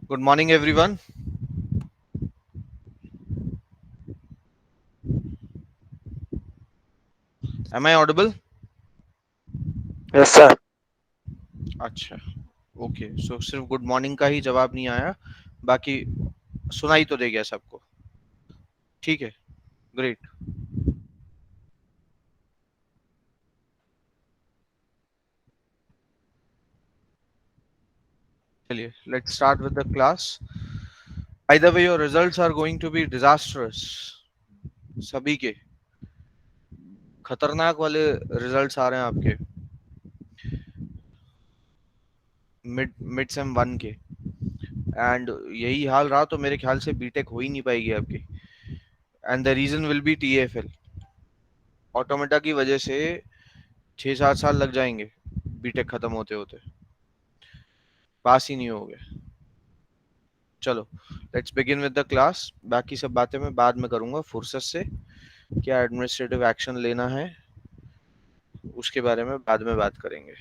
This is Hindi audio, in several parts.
Good morning, everyone. Am I audible? Yes sir. अच्छा, ओके। सो सिर्फ गुड मॉर्निंग का ही जवाब नहीं आया, बाकी सुनाई तो दे गया सबको। ठीक है, ग्रेट। चलिए, let's start with the class. By the way, your results are going to be disastrous. सभी के खतरनाक वाले रिजल्ट्स आ रहे हैं आपके मिड मिड सेम वन के। एंड यही हाल रहा तो मेरे ख्याल से बीटेक हो ही नहीं पाएगी आपकी। And the reason will be TFL. Automata की वजह से 6-7 साल लग जाएंगे बीटेक खत्म होते होते, पास ही नहीं होगे। चलो, let's begin with the class. बाकी सब बातें मैं बाद में करूंगा फुर्सत से। क्या एडमिनिस्ट्रेटिव एक्शन लेना है उसके बारे में बाद में बात करेंगे।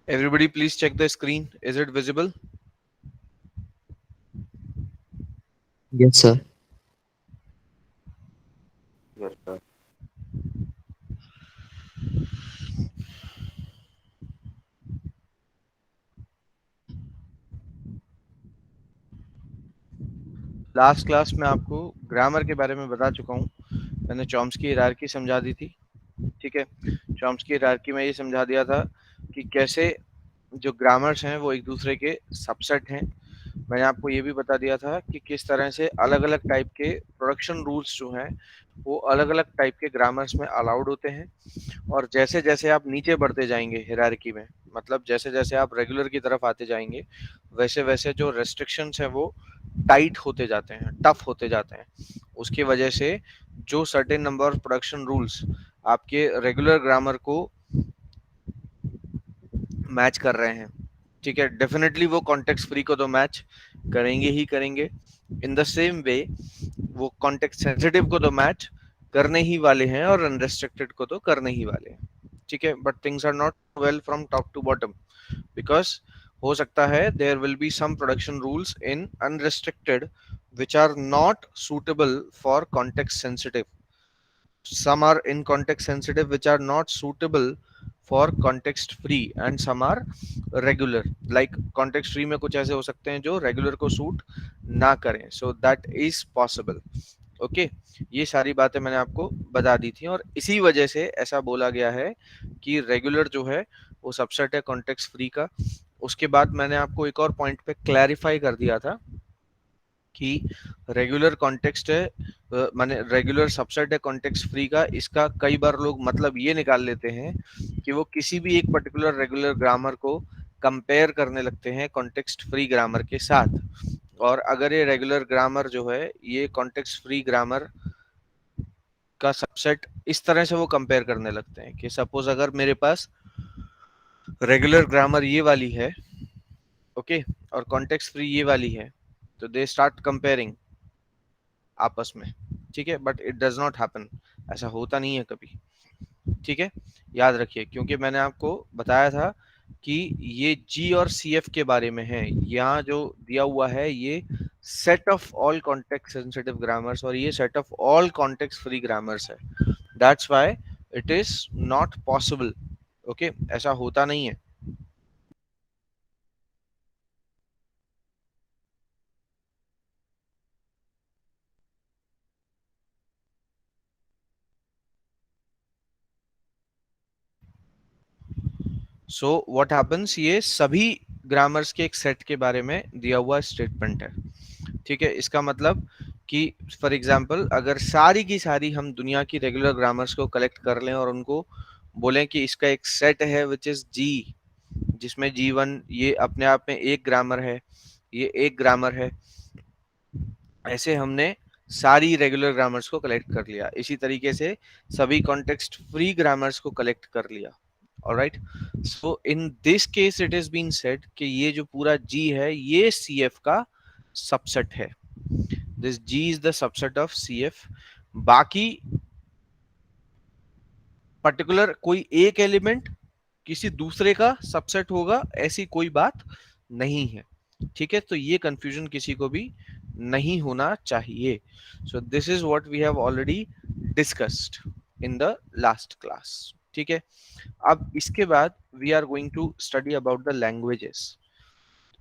Everybody please check the screen, is it visible? Yes, sir. Yes sir. Last class में आपको ग्रामर के बारे में बता चुका हूँ। मैंने चॉम्स्की हायरार्की समझा दी थी। ठीक है, चॉम्स्की हायरार्की में ये समझा दिया था कि कैसे जो ग्रामर्स हैं वो एक दूसरे के सबसेट हैं। मैंने आपको ये भी बता दिया था कि किस तरह से अलग अलग टाइप के प्रोडक्शन रूल्स जो हैं वो अलग अलग टाइप के ग्रामर्स में अलाउड होते हैं। और जैसे जैसे आप नीचे बढ़ते जाएंगे हिरार्की में, मतलब जैसे जैसे आप रेगुलर की तरफ आते जाएंगे, वैसे वैसे जो रेस्ट्रिक्शंस हैं वो टाइट होते जाते हैं, टफ होते जाते हैं। उसकी वजह से जो certain number of production rules आपके रेगुलर ग्रामर को मैच कर रहे हैं, ठीक है, डेफिनेटली वो कॉन्टेक्स्ट फ्री को तो मैच करेंगे ही करेंगे। इन द सेम वे वो कॉन्टेक्स्ट सेंसिटिव को तो मैच करने ही वाले हैं और अनरेस्ट्रिक्टेड को तो करने ही वाले हैं। ठीक है, but things are not well from top to bottom, because हो सकता है there will be some production rules in unrestricted which are not suitable for context sensitive. Some are in context sensitive which are not suitable for context free, and some are regular. Like context free में कुछ ऐसे हो सकते हैं जो regular को suit ना करें, so that is possible. Okay ये सारी बातें मैंने आपको बता दी थी, और इसी वजह से ऐसा बोला गया है कि रेगुलर जो है वो सबसेट है कॉन्टेक्स्ट फ्री का। उसके बाद मैंने आपको एक और पॉइंट पे क्लैरिफाई कर दिया था कि रेगुलर कॉन्टेक्स्ट है, माने रेगुलर सबसेट है कॉन्टेक्स्ट फ्री का। इसका कई बार लोग मतलब ये निकाल लेते हैं कि वो किसी भी एक पर्टिकुलर रेगुलर ग्रामर को कंपेयर करने लगते हैं कॉन्टेक्स्ट फ्री ग्रामर के साथ। और अगर ये रेगुलर ग्रामर जो है ये कॉन्टेक्स्ट फ्री ग्रामर का सबसेट, इस तरह से वो कंपेयर करने लगते हैं कि सपोज अगर मेरे पास रेगुलर ग्रामर ये वाली है, ओके, और कॉन्टेक्स्ट फ्री ये वाली है, तो दे स्टार्ट कंपेयरिंग आपस में। ठीक है, but it does not happen, ऐसा होता नहीं है कभी। ठीक है, याद रखिए, क्योंकि मैंने आपको बताया था कि ये जी और सी एफ के बारे में है। यहाँ जो दिया हुआ है ये set of all context sensitive grammars और ये set of all context free grammars है। That's why it is not possible. Okay, ऐसा होता नहीं है। सो व्हाट हैपेंस, ये सभी ग्रामर्स के एक सेट के बारे में दिया हुआ स्टेटमेंट है। ठीक है, इसका मतलब कि फॉर एग्जांपल अगर सारी की सारी हम दुनिया की रेगुलर ग्रामर्स को कलेक्ट कर लें और उनको बोलें कि इसका एक सेट है विच इज जी, जिसमें जी1 ये अपने आप में एक ग्रामर है, ये एक ग्रामर है, ऐसे हमने सारी रेगुलर ग्रामर्स को कलेक्ट कर लिया। इसी तरीके से सभी कॉन्टेक्स्ट फ्री ग्रामर्स को कलेक्ट कर लिया। Alright, so in this case it is been said कि ये जो पूरा जी है ये सी एफ का सबसेट है। This G is the subset of C F. बाकी पर्टिकुलर कोई एक एलिमेंट किसी दूसरे का सबसेट होगा, ऐसी कोई बात नहीं है। ठीक है, तो ये कंफ्यूजन किसी को भी नहीं होना चाहिए। So this is what we have already discussed in the last class. ठीक है, अब इसके बाद we are going to study about the languages.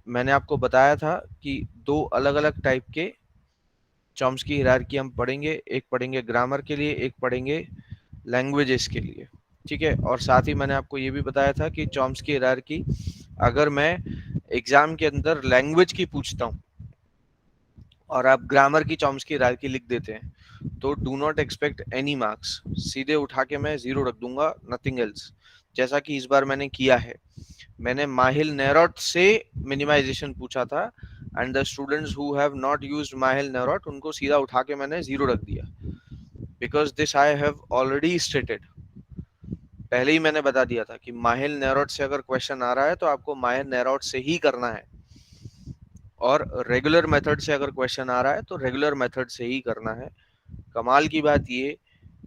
मैंने आपको बताया था कि दो अलग अलग टाइप के चॉम्स्की हायरार्की हम पढ़ेंगे, एक पढ़ेंगे ग्रामर के लिए, एक पढ़ेंगे लैंग्वेजेस के लिए। ठीक है, और साथ ही मैंने आपको ये भी बताया था कि चॉम्स्की हायरार्की अगर मैं एग्जाम के अंदर लैंग्वेज की पूछता हूँ और आप ग्रामर की चॉम्स्की हायरार्की लिख देते हैं तो do not expect any marks, सीधे उठा के मैं 0 रख दूंगा, नथिंग एल्स। जैसा कि इस बार मैंने किया है, मैंने माहिल नेरोट से मिनिमाइजेशन पूछा था and the students who have not used Myhill Nerode उनको सीधा उठा के मैंने 0 रख दिया, because this I have already stated. पहले ही मैंने बता दिया था कि माहिल नेरोट से अगर क्वेश्चन आ रहा है तो आपको माहिल नेरोट से ही करना है, और रेगुलर मेथड से अगर क्वेश्चन आ रहा है तो रेगुलर मेथड से ही करना है। कमाल की बात ये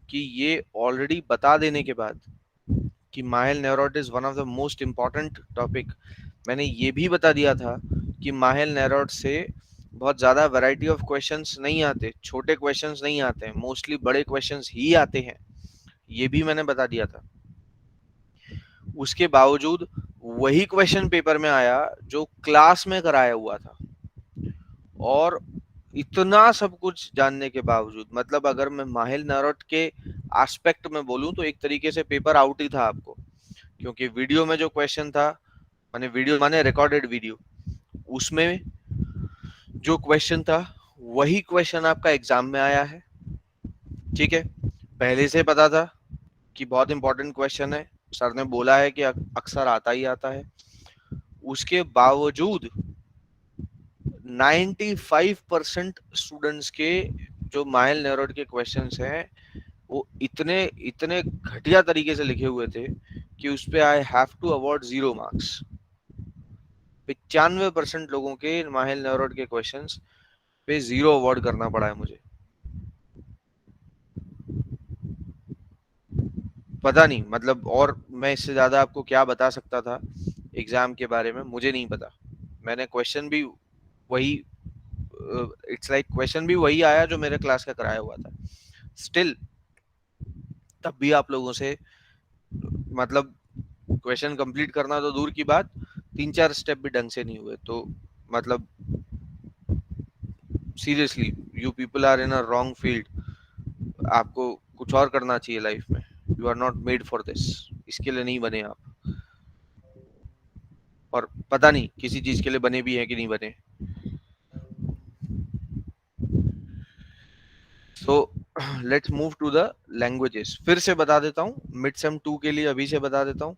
कि ये ऑलरेडी बता देने के बाद कि Myhill Nerode is one of the most important topic, मैंने ये भी बता दिया था कि माहिल नेरोट से बहुत ज्यादा वैरायटी ऑफ क्वेश्चंस नहीं आते, छोटे क्वेश्चंस नहीं आते हैं, मोस्टली बड़े क्वेश्चंस ही आते हैं, ये भी मैंने बता दिया था। उसके बावजूद वही क्वेश्चन पेपर में आया जो क्लास में कराया हुआ था, और इतना सब कुछ जानने के बावजूद, मतलब अगर मैं माहिल नेरोट के एस्पेक्ट में बोलूं तो एक तरीके से पेपर आउट ही था आपको, क्योंकि वीडियो में जो क्वेश्चन था, माने वीडियो माने रिकॉर्डेड वीडियो, उसमें जो क्वेश्चन था वही क्वेश्चन आपका एग्जाम में आया है। ठीक है, पहले से पता था कि बहुत इंपॉर्टेंट क्वेश्चन है, सर ने बोला है कि अक्सर आता ही आता है, उसके बावजूद 95% स्टूडेंट्स के जो माइल नेरोड के क्वेश्चंस हैं वो इतने इतने घटिया तरीके से लिखे हुए थे कि उस पे I have to award 0 marks. 95% लोगों के माहिल नेरोड के क्वेश्चंस पे 0 अवॉर्ड करना पड़ा है मुझे। पता नहीं, मतलब और मैं इससे ज्यादा आपको क्या बता सकता था एग्जाम के बारे में, मुझे नहीं पता। मैंने क्वेश्चन भी वही, इट्स लाइक क्वेश्चन भी वही आया जो मेरे क्लास का कराया हुआ था। स्टिल तब भी आप लोगों से, मतलब क्वेश्चन कंप्लीट करना तो दूर की बात, 3-4 स्टेप भी ढंग से नहीं हुए, तो मतलब seriously you people are in a wrong field. आपको कुछ और करना चाहिए लाइफ में, you are not made for this, इसके लिए नहीं बने आप, और पता नहीं किसी चीज के लिए बने भी हैं कि नहीं बने। So let's move to the languages. फिर से बता देता हूँ, मिड सेम 2 के लिए अभी से बता देता हूँ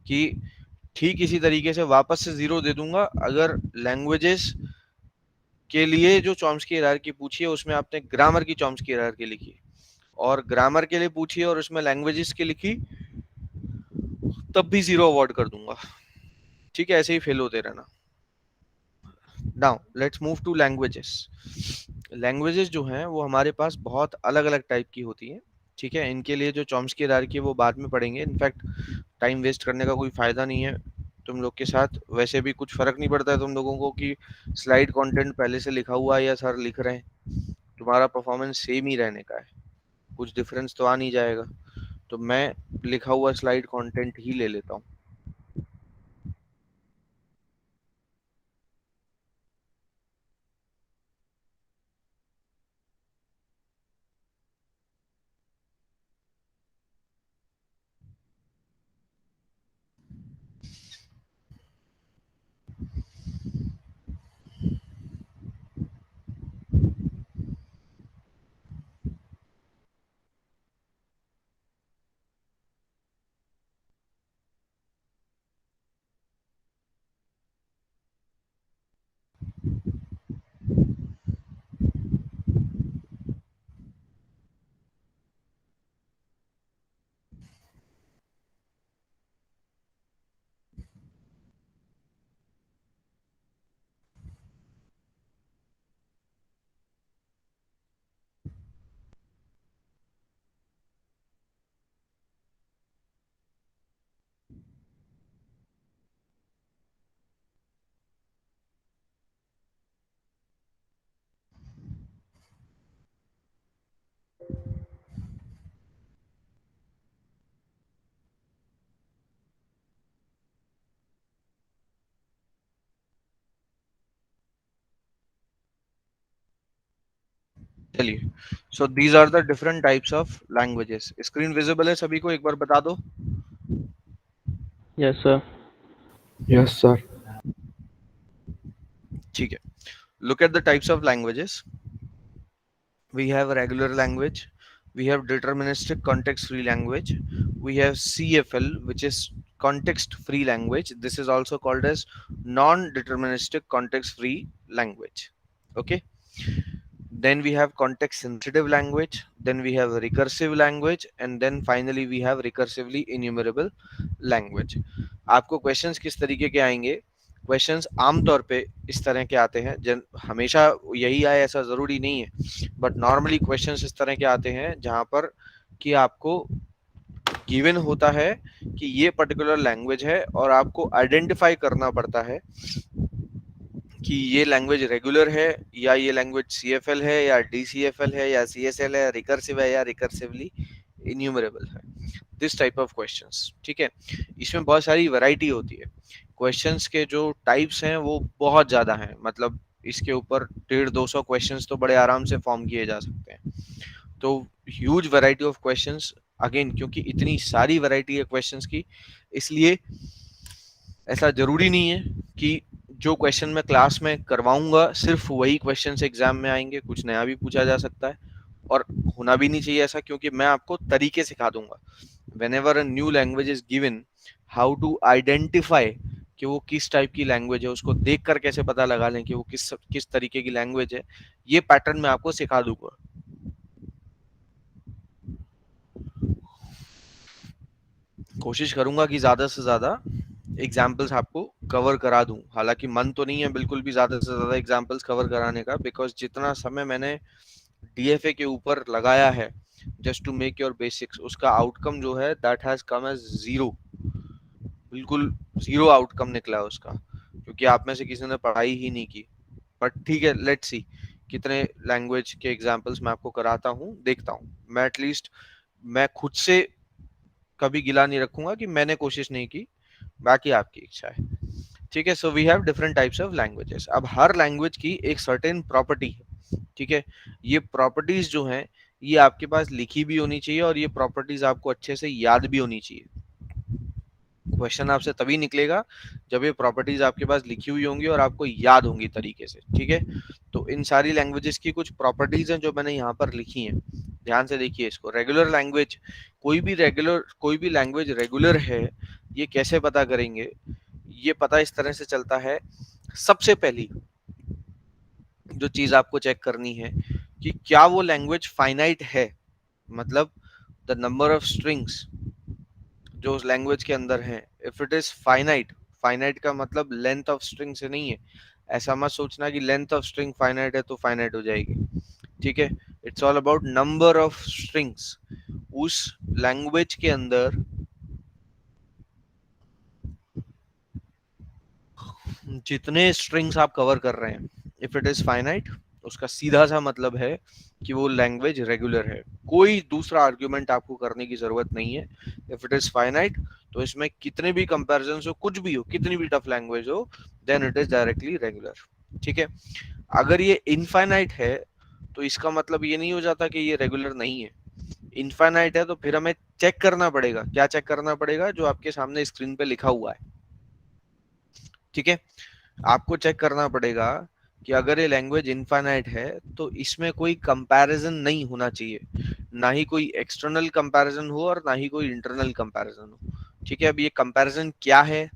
कि ठीक इसी तरीके से वापस से 0 दे दूंगा अगर लैंग्वेजेस के लिए जो चॉम्स्की हायरार्की पूछी है उसमें आपने ग्रामर की चॉम्स्की हायरार्की लिखी, और ग्रामर के लिए पूछी है और उसमें लैंग्वेजेस की लिखी, तब भी 0 अवॉर्ड कर दूंगा। ठीक है, ऐसे ही फेल होते रहना। Now let's move to languages. Languages जो हैं वो हमारे पास बहुत अलग अलग टाइप की होती हैं। ठीक है, इनके लिए जो चॉम्स्की हायरार्की है वो बाद में पढ़ेंगे, इनफैक्ट टाइम वेस्ट करने का कोई फायदा नहीं है तुम लोग के साथ। वैसे भी कुछ फर्क नहीं पड़ता है तुम लोगों को कि स्लाइड कंटेंट पहले से लिखा हुआ है या सर लिख रहे हैं, तुम्हारा परफॉर्मेंस सेम ही रहने का है, कुछ डिफरेंस तो आ नहीं जाएगा। तो मैं लिखा हुआ स्लाइड कंटेंट ही ले लेता हूँ। चलिए, so these are the different types of languages. Screen visible है सभी को, एक बार बता दो। Yes, sir. Yes, sir. ठीक है, look at the types of languages. We have regular language, we have deterministic context free language, we have CFL, which is context free language. This is also called as non deterministic context free language. Okay, then we have context sensitive language, then we have recursive language, and then finally we have recursively enumerable language. आपको क्वेश्चंस किस तरीके के आएंगे? क्वेश्चंस आमतौर पे इस तरह के आते हैं, हमेशा यही आए ऐसा जरूरी नहीं है, बट नॉर्मली क्वेश्चंस इस तरह के आते हैं जहां पर कि आपको गिवन होता है कि ये पर्टिकुलर लैंग्वेज है और आपको आइडेंटिफाई करना पड़ता है कि ये लैंग्वेज रेगुलर है या ये लैंग्वेज CFL है या DCFL है या CSL है, रिकर्सिव है या रिकर्सिवली इन्यूमरेबल है। दिस टाइप ऑफ क्वेश्चंस, ठीक है। इसमें बहुत सारी वैरायटी होती है, क्वेश्चंस के जो टाइप्स हैं वो बहुत ज्यादा हैं, मतलब इसके ऊपर 150-200 क्वेश्चंस तो बड़े आराम से फॉर्म किए जा सकते हैं। तो huge variety of questions, again क्योंकि इतनी सारी वैरायटी है क्वेश्चंस की, इसलिए ऐसा जरूरी नहीं है कि जो क्वेश्चन मैं क्लास में करवाऊंगा सिर्फ वही क्वेश्चन एग्जाम में आएंगे, कुछ नया भी पूछा जा सकता है, और होना भी नहीं चाहिए ऐसा, क्योंकि मैं आपको तरीके सिखा दूंगा। whenever a new language is given, how to identify कि वो किस टाइप की लैंग्वेज है, उसको देखकर कैसे पता लगा लें कि वो किस तरीके की लैंग्वेज है, ये पैटर्न मैं आपको सिखा दूंगा। कोशिश करूंगा कि ज्यादा से ज्यादा एग्जाम्पल्स आपको कवर करा दूं, हालांकि मन तो नहीं है बिल्कुल भी ज्यादा से ज्यादा एग्जाम्पल्स कवर कराने का, बिकॉज जितना समय मैंने DFA के ऊपर लगाया है just to make your basics, उसका आउटकम जो है that has come as zero, बिल्कुल जीरो आउटकम निकला है उसका, क्योंकि आप में से किसी ने पढ़ाई ही नहीं की। बट ठीक है, लेट्स सी कितने लैंग्वेज के एग्जाम्पल्स मैं आपको कराता हूँ, देखता हूँ। मैं एटलीस्ट मैं खुद से कभी गिला नहीं रखूंगा कि मैंने कोशिश नहीं की, बाकी आपकी इच्छा है, ठीक है। So we have different types of languages. अब हर लैंग्वेज की एक सर्टेन प्रॉपर्टी है, ठीक है। ये प्रॉपर्टीज जो हैं ये आपके पास लिखी भी होनी चाहिए और ये प्रॉपर्टीज आपको अच्छे से याद भी होनी चाहिए। क्वेश्चन आपसे तभी निकलेगा जब ये प्रॉपर्टीज आपके पास लिखी हुई होंगी और आपको याद होंगी तरीके से, ठीक है। तो इन सारी लैंग्वेजेस की कुछ प्रॉपर्टीज हैं जो मैंने यहाँ पर लिखी हैं, ध्यान से देखिए इसको। रेगुलर लैंग्वेज, कोई भी लैंग्वेज रेगुलर है ये कैसे पता करेंगे? ये पता इस तरह से चलता है, सबसे पहली जो चीज आपको चेक करनी है कि क्या वो लैंग्वेज फाइनाइट है, मतलब द नंबर ऑफ स्ट्रिंग्स जो उस लैंग्वेज के अंदर है। If it is finite, finite का मतलब लेंथ ऑफ स्ट्रिंग से नहीं है, ऐसा मत सोचना कि लेंथ ऑफ स्ट्रिंग फाइनाइट है तो फाइनाइट हो जाएगी, ठीक है। It's all about number of strings उस लैंग्वेज के अंदर, जितने स्ट्रिंग्स आप कवर कर रहे हैं। इफ इट इज फाइनाइट उसका सीधा सा मतलब है कि वो लैंग्वेज रेगुलर है, कोई दूसरा आर्ग्यूमेंट आपको करने की जरूरत नहीं है। इफ इट इज फाइनाइट तो इसमें कितने भी कंपैरिजन हो, कुछ भी हो, कितनी भी टफ लैंग्वेज हो, then it is directly regular, ठीक है। अगर ये इनफाइनाइट है तो इसका मतलब ये नहीं हो जाता कि ये रेगुलर नहीं है। इनफाइनाइट है तो फिर हमें चेक करना पड़ेगा, क्या चेक करना पड़ेगा? जो आपके सामने स्क्रीन पे लिखा हुआ है, ठीक है। आपको चेक करना पड़ेगा कि अगर ये लैंग्वेज इनफाइनाइट है तो इसमें कोई कंपैरिजन नहीं होना चाहिए, ना ही कोई एक्सटर्नल कंपैरिजन हो और ना ही कोई इंटरनल कंपैरिजन हो, ठीक है। अब ये कंपैरिजन क्या है,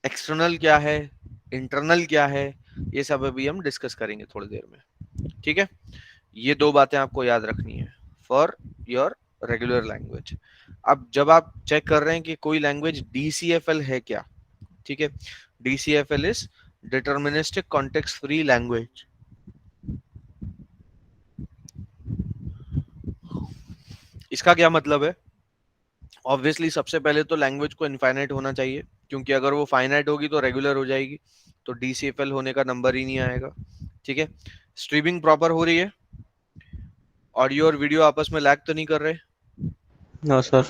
एक्सटर्नल क्या है, इंटरनल क्या है, ये सब अभी हम डिस्कस करेंगे थोड़ी देर में, ठीक है। ये दो बातें आपको याद रखनी है फॉर योर रेगुलर लैंग्वेज। अब जब आप चेक कर रहे हैं कि कोई लैंग्वेज DCFL है क्या, ठीक है। DCFL is deterministic context free language. इसका क्या मतलब है? ऑब्वियसली सबसे पहले तो लैंग्वेज को इनफाइनाइट होना चाहिए, क्योंकि अगर वो फाइनाइट होगी तो रेगुलर हो जाएगी, तो DCFL होने का नंबर ही नहीं आएगा, ठीक है। स्ट्रीमिंग प्रॉपर हो रही है, ऑडियो और वीडियो आपस में लैग तो नहीं कर रहे? No, sir.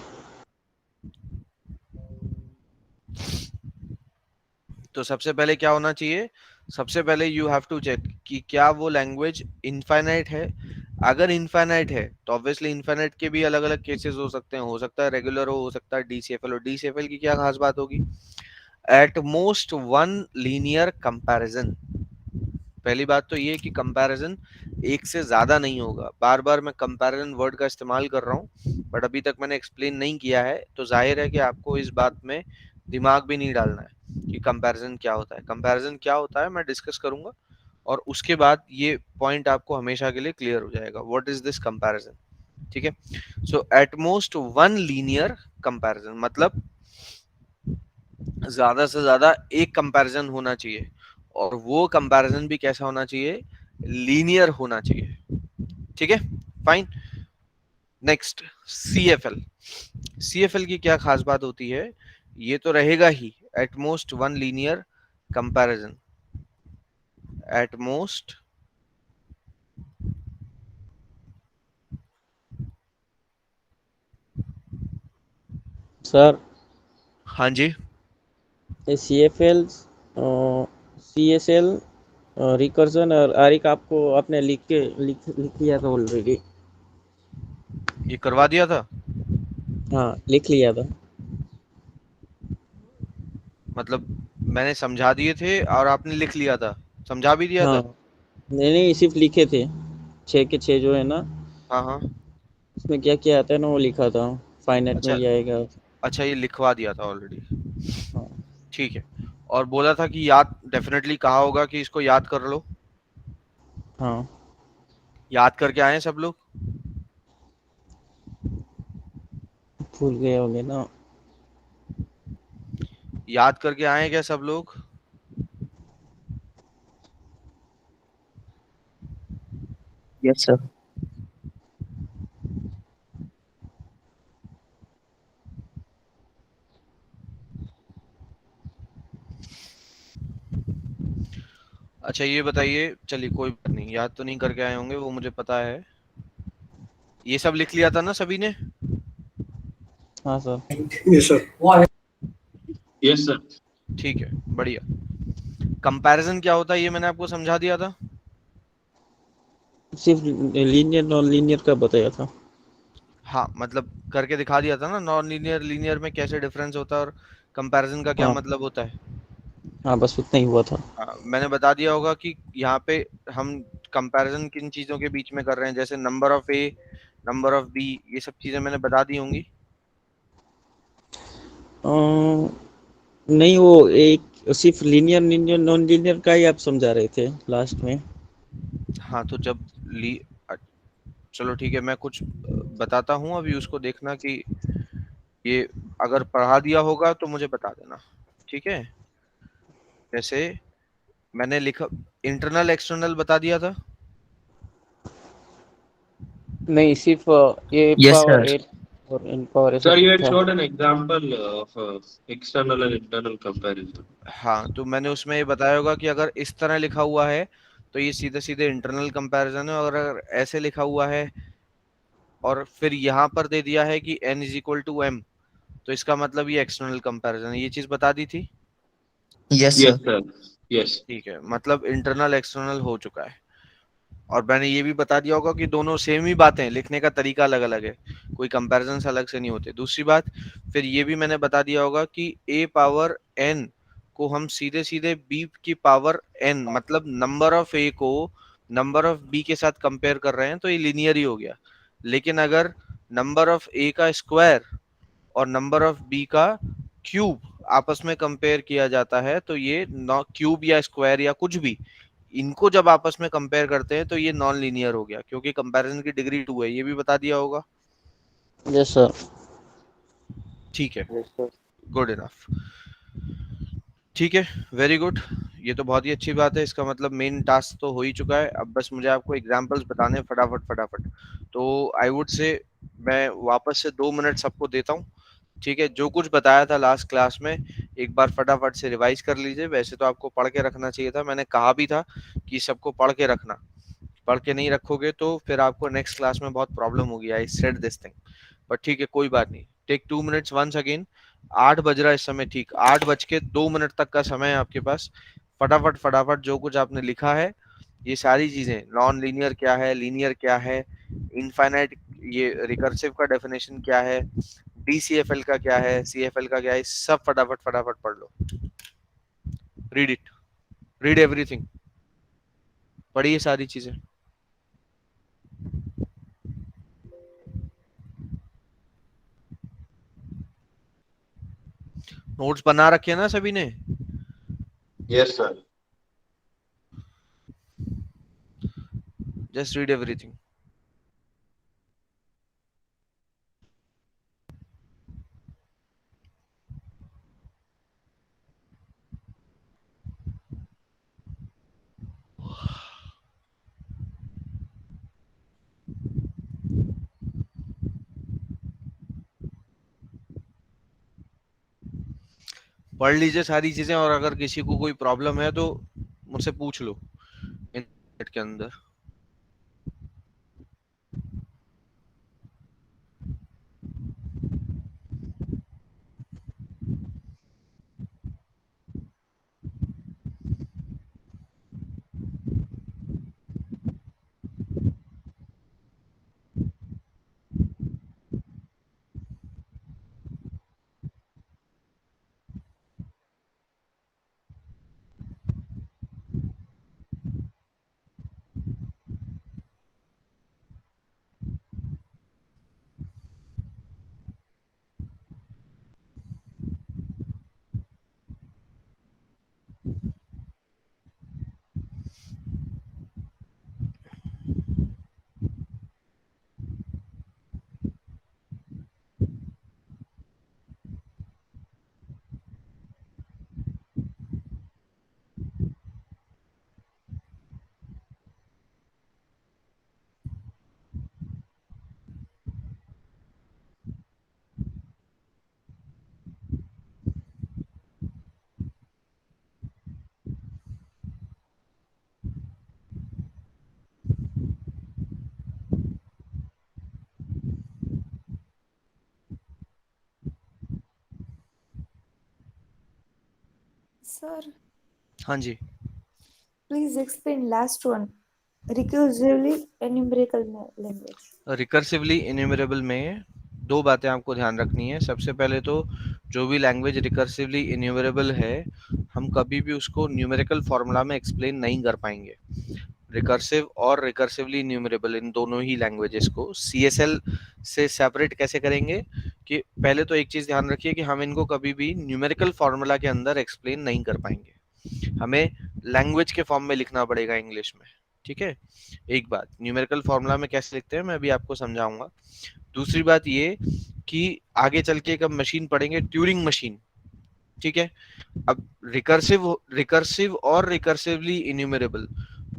तो सबसे पहले क्या होना चाहिए? सबसे पहले यू हैव टू चेक कि क्या वो लैंग्वेज इनफाइनाइट है। अगर इनफाइनाइट है तो ऑब्वियसली इनफाइनाइट के भी अलग अलग केसेस हो सकते हैं, हो सकता है रेगुलर हो सकता है डीसीएफएल हो। डीसीएफएल की क्या खास बात होगी? Eight most one linear comparison. पहली बात तो ये कि कंपैरिजन एक से ज्यादा नहीं होगा। बार बार मैं कंपैरिजन वर्ड का इस्तेमाल कर रहा हूँ बट अभी तक मैंने एक्सप्लेन नहीं किया है, तो जाहिर है कि आपको इस बात में दिमाग भी नहीं डालना है कि कंपैरिजन क्या होता है। कंपैरिजन क्या होता है मैं डिस्कस करूंगा और उसके बाद ये पॉइंट आपको हमेशा के लिए क्लियर हो जाएगा। What is this comparison? ठीक है, so at most one linear comparison मतलब ज्यादा से ज्यादा एक कंपैरिजन होना चाहिए और वो कंपैरिजन भी कैसा होना चाहिए? लीनियर होना चाहिए। ठीक है, फाइन। Next, CFL. सीएफएल की क्या खास बात होती है? ये तो रहेगा ही at most one linear comparison. At most, sir हाँ जी, C F L, C S L, recursion और आरिक आपको आपने लिख लिया था ऑलरेडी। ये करवा दिया था। हाँ, लिख लिया था। मतलब मैंने समझा दिए थे और आपने लिख लिया था, समझा भी दिया हाँ, था। नहीं नहीं, सिर्फ लिखे थे। 6 के 6 जो है ना, हाँ हाँ, उसमें क्या क्या आता है ना वो लिखा था। फाइनेट में अच्छा ही आएगा। अच्छा, ये लिखवा दिया था ऑलरेडी। हाँ ठीक है, और बोला था कि याद डेफिनेटली कहा होगा कि इसको याद कर लो। हाँ, याद करके आए हैं सब लोग? भूल गए होंगे ना। याद करके आए हैं क्या सब लोग? Yes, sir. अच्छा ये बताइए, चलिए कोई बात नहीं, याद तो नहीं करके आए होंगे वो मुझे पता है। ये सब लिख लिया था ना सभी ने? हाँ sir. Yes, sir. Yes, sir. ठीक है, बढ़िया। कंपैरिजन क्या होता है ये मैंने आपको समझा दिया था। सिर्फ लीनियर नॉन लीनियर का बताया था। हाँ मतलब करके दिखा दिया था ना, नॉन लीनियर लीनियर में कैसे डिफरेंस होता है और कंपैरिजन का क्या हाँ मतलब होता है। हाँ, बस उतना ही हुआ था। मैंने बता दिया होगा कि यहाँ पे हम कंपैरिजन किन चीजों के बीच में कर रहे हैं, जैसे number of A, number of B, ये सब चीजें मैंने बता दी होंगी। नहीं, वो एक सिर्फ लीनियर लीनियर नॉन लीनियर का ही आप समझा रहे थे लास्ट में। हाँ तो जब ली चलो ठीक है, मैं कुछ बताता हूँ अभी, उसको देखना कि ये अगर पढ़ा दिया होगा तो मुझे बता देना। ठीक है, जैसे मैंने लिखा इंटरनल एक्सटर्नल बता दिया था। नहीं, सिर्फ ए Yes, पावर sir. ए और एन पावर ऐसा Sir, you कुछ had था। showed an example of external and internal comparison. हाँ तो मैंने उसमें ये बताया होगा कि अगर इस तरह लिखा हुआ है तो ये सीधे सीधे इंटरनल कंपैरिजन है, और अगर ऐसे लिखा हुआ है और फिर यहाँ पर दे दिया है कि n is equal to m, तो इसका मतलब ये एक्सटर्नल कंपैरिजन है। ये चीज बता दी थी। Yes, Yes, Yes, sir. sir. Yes. ठीक है, मतलब इंटरनल एक्सटर्नल हो चुका है। और मैंने ये भी बता दिया होगा कि दोनों सेम ही बातें हैं, लिखने का तरीका अलग अलग है, कोई कंपैरिजन से अलग से नहीं होते। दूसरी बात, फिर ये भी मैंने बता दिया होगा कि a पावर n को हम सीधे सीधे b की पावर n मतलब नंबर ऑफ a को नंबर ऑफ b के साथ कंपेयर कर रहे हैं तो ये लीनियर ही हो गया। लेकिन अगर नंबर ऑफ a का स्क्वायर और नंबर ऑफ बी का क्यूब आपस में कंपेयर किया जाता है तो ये क्यूब या स्क्वायर या कुछ भी, इनको जब आपस में कंपेयर करते हैं तो ये नॉन लीनियर हो गया, क्योंकि कंपैरिजन की डिग्री 2 है। ये भी बता दिया होगा। Yes sir. ठीक है, Yes, sir. Good enough. ठीक है, वेरी गुड। ये तो बहुत ही अच्छी बात है, इसका मतलब मेन टास्क तो हो ही चुका है। अब बस मुझे आपको एग्जांपल्स बताने हैं फटाफट फटाफट। तो आई वुड से मैं वापस से 2 मिनट सबको देता हूँ। ठीक है, जो कुछ बताया था लास्ट क्लास में एक बार फटाफट से रिवाइज कर लीजिए। वैसे तो आपको पढ़ के रखना चाहिए था, मैंने कहा भी था कि सबको पढ़ के रखना। पढ़ के नहीं रखोगे तो फिर आपको नेक्स्ट क्लास में बहुत प्रॉब्लम होगी। I said this thing, but ठीक है कोई बात नहीं। Take 2 minutes once again. 8 बज रहा है इस समय, ठीक 8 बज के 2 मिनट तक का समय है आपके पास। फटाफट फटाफट जो कुछ आपने लिखा है ये सारी चीजें, नॉन लीनियर क्या है, लीनियर क्या है, इनफाइनाइट, ये रिकर्सिव का डेफिनेशन क्या है, डीसीएफएल का क्या है, सीएफएल का क्या है, सब फटाफट फटाफट पढ़ लो। रीड इट, रीड एवरीथिंग, पढ़िए सारी चीजें। नोट्स बना रखे हैं ना सभी ने? Yes, sir. Just read everything. पढ़ लीजिए सारी चीजें, और अगर किसी को कोई प्रॉब्लम है तो मुझसे पूछ लो इंटरनेट के अंदर। Sir, हाँ जी। please explain last one. Recursively enumerable language. Recursively enumerable में दो बातें आपको ध्यान रखनी है। सबसे पहले तो जो भी लैंग्वेज रिकर्सिवली इन्यूमरेबल है, हम कभी भी उसको न्यूमेरिकल फॉर्मूला में एक्सप्लेन नहीं कर पाएंगे। रिकर्सिव और रिकर्सिवली न्यूमरेबल, इन दोनों ही लैंग्वेजेस को सीएसएल से सेपरेट कैसे करेंगे, कि पहले तो एक चीज ध्यान रखिए कि हम इनको कभी भी न्यूमेरिकल फॉर्मूला के अंदर एक्सप्लेन नहीं कर पाएंगे, हमें लैंग्वेज के फॉर्म में लिखना पड़ेगा इंग्लिश में। ठीक है, एक बात, न्यूमेरिकल फॉर्मूला में कैसे लिखते हैं मैं अभी आपको समझाऊंगा। दूसरी बात ये कि आगे चल के एक हम मशीन पढ़ेंगे, ट्यूरिंग मशीन। ठीक है, अब रिकर्सिव और रिकर्सिवली इन्यूमरेबल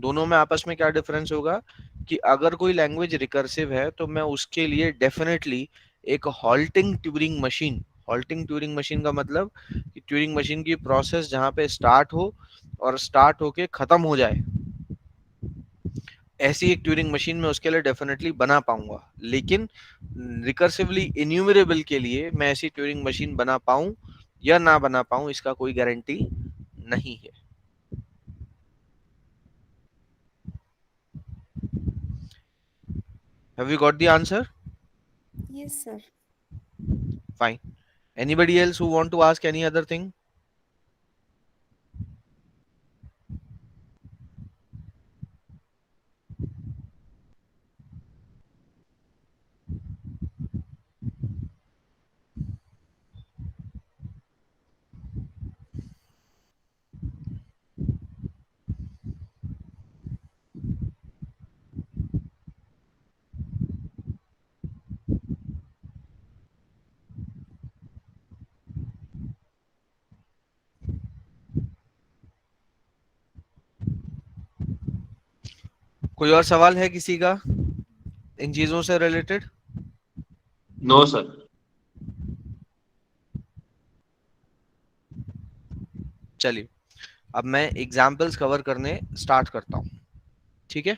दोनों में आपस में क्या डिफरेंस होगा, कि अगर कोई लैंग्वेज रिकर्सिव है तो मैं उसके लिए डेफिनेटली एक halting Turing machine, halting Turing machine का मतलब कि ट्यूरिंग मशीन की प्रोसेस जहां पे स्टार्ट हो और स्टार्ट होके खत्म हो जाए, ऐसी एक ट्यूरिंग मशीन में उसके लिए डेफिनेटली बना पाऊंगा। लेकिन रिकर्सिवली इन्यूमरेबल के लिए मैं ऐसी ट्यूरिंग मशीन बना पाऊं या ना बना पाऊं, इसका कोई गारंटी नहीं है। Have you got the answer? Yes, sir. Fine. Anybody else who want to ask any other thing? कोई और सवाल है किसी का इन चीजों से रिलेटेड? No, sir. चलिए, अब मैं एग्जाम्पल्स कवर करने स्टार्ट करता हूं। ठीक है,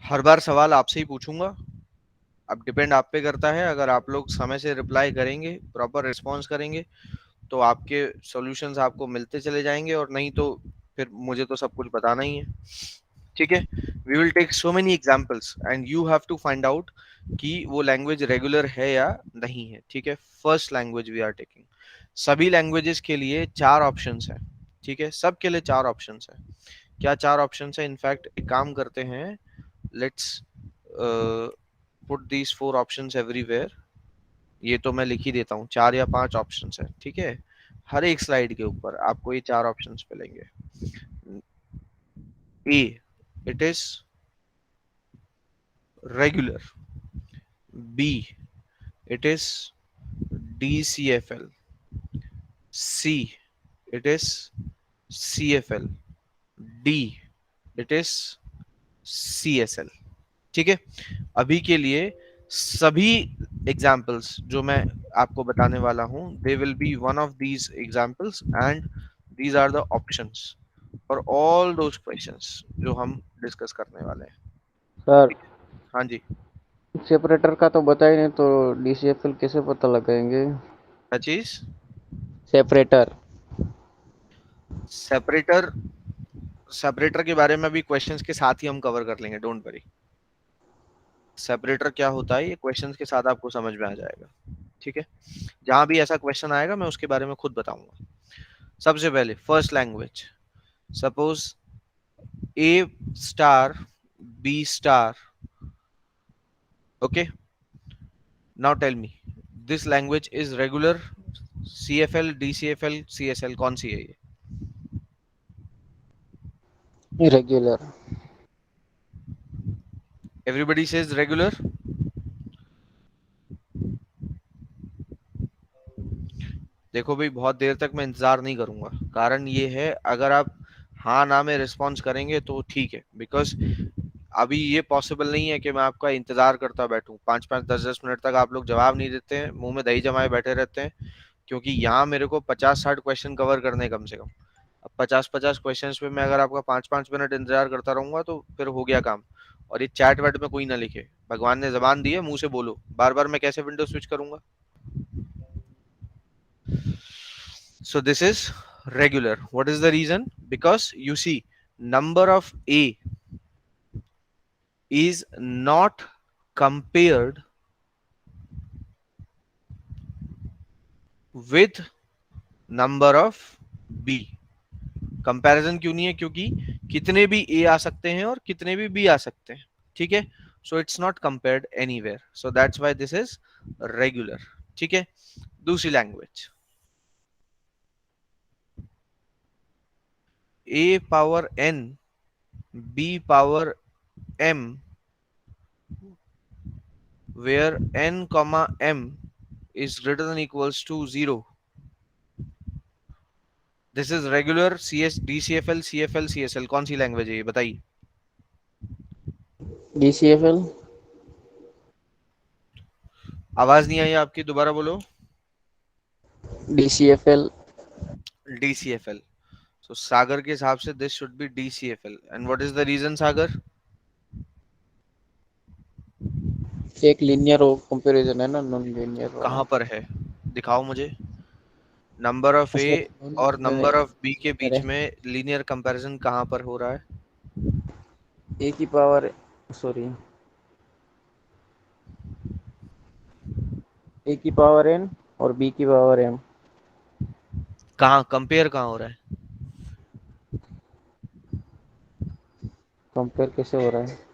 हर बार सवाल आपसे ही पूछूंगा, अब डिपेंड आप पे करता है। अगर आप लोग समय से रिप्लाई करेंगे, प्रॉपर रिस्पॉन्स करेंगे, तो आपके सॉल्यूशंस आपको मिलते चले जाएंगे, और नहीं तो फिर मुझे तो सब कुछ बताना ही है। ठीक है, we will take so many examples and you have to find out कि वो लैंग्वेज रेगुलर है या नहीं है। ठीक है, first language we are taking. सभी लैंग्वेजेस के लिए 4 ऑप्शंस हैं। ठीक है, सब के लिए 4 ऑप्शंस हैं। क्या 4 ऑप्शंस हैं? इनफैक्ट एक काम करते हैं, let's put these 4 options everywhere. ये तो मैं लिख ही देता हूँ, 4 या 5 ऑप्शंस हैं। ठीक है, हर एक स्लाइड के ऊपर आपको ये 4 ऑप्शंस मिलेंगे। A, it is regular. B, it is DCFL. C, it is CFL. D, it is CSL. ठीक है, अभी के लिए सभी एग्जाम्पल्स जो मैं आपको बताने वाला हूं, they will be one of these examples and these are the options for all those questions जो हम डिस्कस करने वाले हैं। सर हाँ जी, सेपरेटर का तो बता ही नहीं, तो DCFL कैसे पता लगाएंगे? क्या चीज? सेपरेटर। सेपरेटर, सेपरेटर के बारे में भी क्वेश्चंस के साथ ही हम कवर कर लेंगे, डोंट वरी। सेपरेटर क्या होता है ये क्वेश्चंस के साथ आपको समझ में आ जाएगा। ठीक है, जहां भी ऐसा क्वेश्चन आएगा मैं उसके बारे में खुद बताऊंगा। सबसे पहले first language, suppose A star B star. Okay, now tell me, this language is regular, CFL, DCFL, CSL, कौन सी है ये? रेगुलर। Everybody says regular. देखो भाई, बहुत देर तक मैं इंतजार नहीं करूंगा। कारण ये है, अगर आप हाँ ना में रिस्पॉन्स करेंगे तो ठीक है, बिकॉज अभी ये पॉसिबल नहीं है कि मैं आपका इंतजार करता बैठूं 5-5, 10-10 मिनट तक। आप लोग जवाब नहीं देते हैं, मुंह में दही जमाए बैठे रहते हैं, क्योंकि यहाँ मेरे को 50-60 क्वेश्चन कवर करने हैं कम से कम। अब 50-50 क्वेश्चन पे मैं अगर आपका 5-5 मिनट इंतजार करता रहूंगा तो फिर हो गया काम। और ये चैट वैट में कोई ना लिखे, भगवान ने जबान दी है, मुंह से बोलो। बार बार मैं कैसे विंडो स्विच करूंगा? So this is regular. What is the reason? Because you see, number of A is not compared with number of B. Comparison क्यों नहीं है? क्योंकि कितने भी A आ सकते हैं और कितने भी B आ सकते हैं। ठीक है, so it's not compared anywhere, so that's why this is regular. ठीक है, दूसरी language, A power n B power m, where n comma m is greater than equals to 0. This is regular, CS, DCFL, CFL, CSL, कौन सी लैंग्वेज है ये बताइए? DCFL। आवाज नहीं आई आपकी, दोबारा बोलो। DCFL। DCFL. So सागर के हिसाब से this should be DCFL. And what is the reason, सागर? एक लीनियर कंपैरिजन है ना, नॉन लीनियर वाला। कहाँ पर है? दिखाओ मुझे। नंबर ऑफ ए और नंबर ऑफ बी के बीच में लीनियर कंपैरिजन कहाँ पर हो रहा है? ए की पावर, सॉरी, ए की पावर n और बी की पावर m। कहाँ कंपेयर कहाँ हो रहा है? कंपेयर कैसे हो रहा है?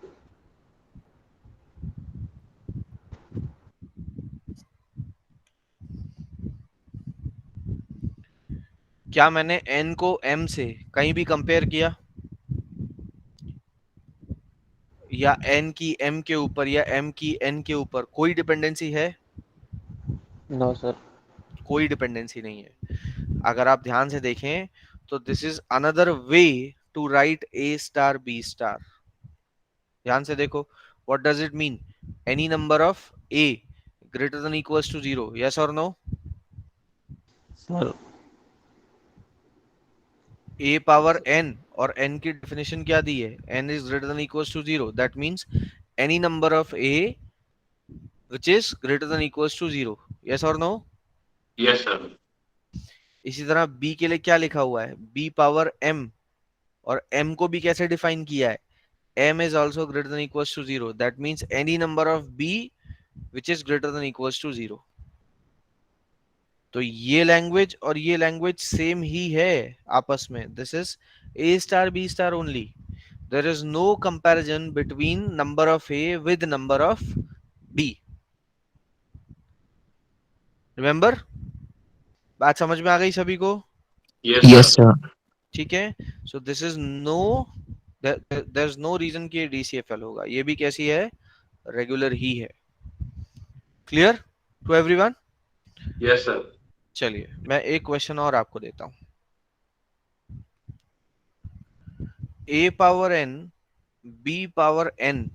क्या मैंने n को m से कहीं भी कंपेयर किया, या n की m के ऊपर या m की n के ऊपर कोई डिपेंडेंसी है? No sir. कोई डिपेंडेंसी नहीं है। अगर आप ध्यान से देखें तो this is another way to write A star B star. ध्यान से देखो, what does it mean? Any number of A greater than equals to 0, yes और no? Sir A power n, और n की डेफिनेशन क्या दी है? n is greater than equals to 0, that means any number of A which is greater than equals to 0, yes or no? Yes, sir. इसी तरह b के लिए क्या लिखा हुआ है, b पावर m, और m को भी कैसे डिफाइन किया है, m is also greater than equals to 0, that means any number of b which is greater than equals to 0. तो ये लैंग्वेज और ये लैंग्वेज सेम ही है आपस में, this is a star b star only. There is no comparison between number of a with number of b. Remember? बात समझ में आ गई सभी को? Yes, sir. ठीक है, so this is no, there is no reason कि DCFL होगा, ये भी कैसी है, रेगुलर ही है. Clear to everyone? Yes, sir. चलिए मैं एक क्वेश्चन और आपको देता हूं. a power n b power n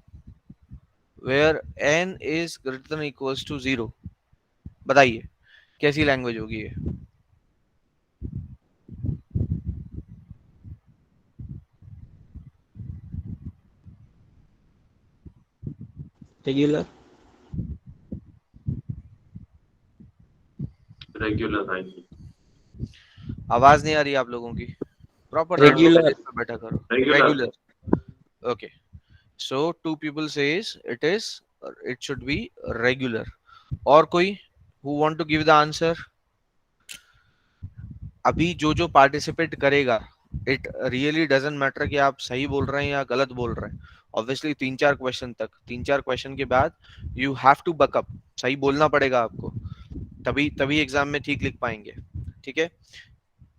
where n is greater than equals to 0, बताइए कैसी लैंग्वेज होगी ये? Regular, Regular, I mean. आवाज नहीं आ रही आप लोगों की, प्रॉपर Regular. बैठा करो. Regular. Regular. Okay, so two people says it should be regular. और कोई who want to give the answer? अभी जो पार्टिसिपेट करेगा, इट रियली डजंट मैटर कि आप सही बोल रहे हैं या गलत बोल रहे हैं. ऑब्वियसली 3-4 क्वेश्चन के बाद यू हैव टू बकअप, सही बोलना पड़ेगा आपको, तभी एग्जाम में ठीक लिख पाएंगे. ठीक है,